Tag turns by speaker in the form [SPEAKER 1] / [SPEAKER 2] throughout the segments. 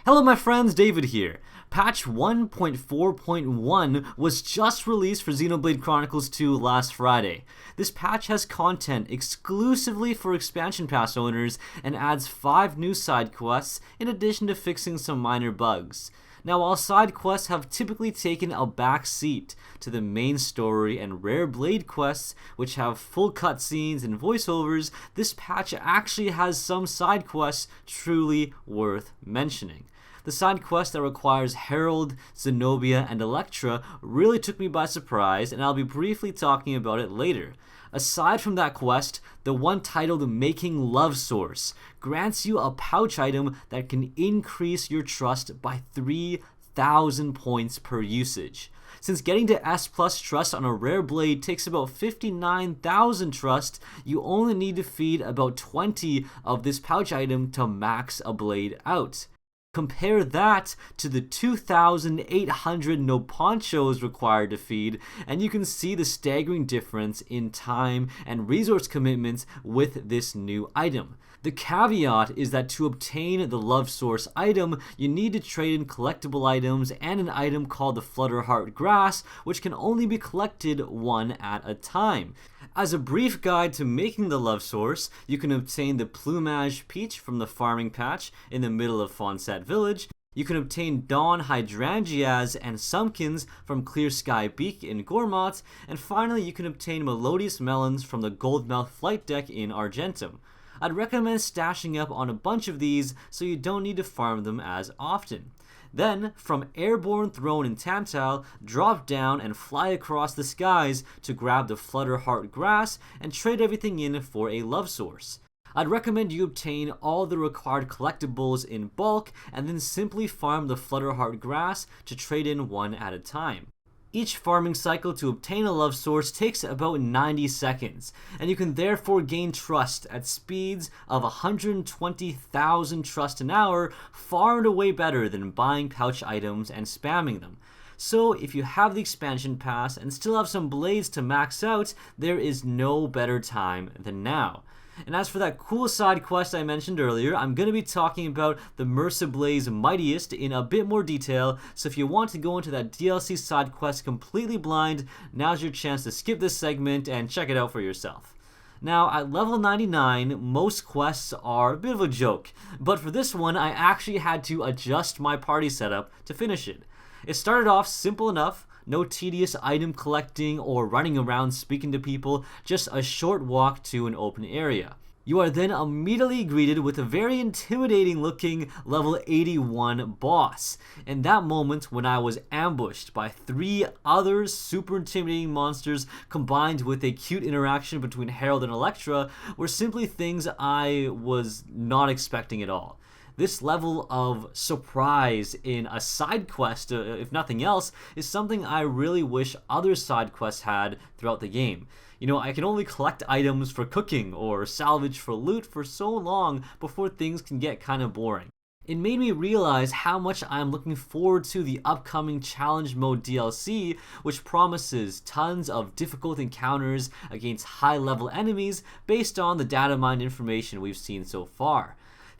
[SPEAKER 1] Hello my friends, David here. Patch 1.4.1 was just released for Xenoblade Chronicles 2 last Friday. This patch has content exclusively for expansion pass owners and adds 5 new side quests in addition to fixing some minor bugs. Now, while side quests have typically taken a back seat to the main story and rare blade quests, which have full cutscenes and voiceovers, this patch actually has some side quests truly worth mentioning. The side quest that requires Herald, Zenobia, and Electra really took me by surprise, and I'll be briefly talking about it later. Aside from that quest, the one titled Making Love Source grants you a pouch item that can increase your trust by 3,000 points per usage. Since getting to S plus trust on a rare blade takes about 59,000 trust, you only need to feed about 20 of this pouch item to max a blade out. Compare that to the 2,800 no ponchos required to feed, and you can see the staggering difference in time and resource commitments with this new item. The caveat is that to obtain the Love Source item, you need to trade in collectible items and an item called the Flutterheart Grass, which can only be collected one at a time. As a brief guide to making the Love Source, you can obtain the Plumage Peach from the farming patch in the middle of Fonset Village. You can obtain Dawn Hydrangeas and Sumpkins from Clear Sky Beak in Gormott, and finally you can obtain Melodious Melons from the Goldmouth Flight Deck in Argentum. I'd recommend stashing up on a bunch of these so you don't need to farm them as often. Then, from Airborne Throne in Tantal, drop down and fly across the skies to grab the Flutterheart Grass and trade everything in for a Love Source. I'd recommend you obtain all the required collectibles in bulk and then simply farm the Flutterheart Grass to trade in one at a time. Each farming cycle to obtain a Love Source takes about 90 seconds, and you can therefore gain trust at speeds of 120,000 trust an hour, far and away better than buying pouch items and spamming them. So if you have the expansion pass and still have some blades to max out, there is no better time than now. And as for that cool side quest I mentioned earlier, I'm going to be talking about the Merciblaze Mightiest in a bit more detail, so if you want to go into that DLC side quest completely blind, now's your chance to skip this segment and check it out for yourself. Now, at level 99, most quests are a bit of a joke, but for this one, I actually had to adjust my party setup to finish it. It started off simple enough. No tedious item collecting or running around speaking to people, just a short walk to an open area. You are then immediately greeted with a very intimidating looking level 81 boss. In that moment when I was ambushed by 3 other super intimidating monsters combined with a cute interaction between Herald and Electra were simply things I was not expecting at all. This level of surprise in a side quest, if nothing else, is something I really wish other side quests had throughout the game. You know, I can only collect items for cooking or salvage for loot for so long before things can get kind of boring. It made me realize how much I'm looking forward to the upcoming Challenge Mode DLC, which promises tons of difficult encounters against high-level enemies based on the data mined information we've seen so far.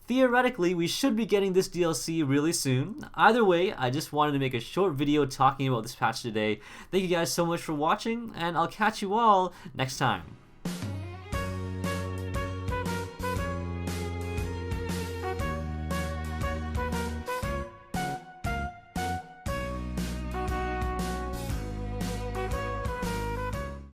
[SPEAKER 1] Theoretically, we should be getting this DLC really soon. Either way, I just wanted to make a short video talking about this patch today. Thank you guys so much for watching, and I'll catch you all next time.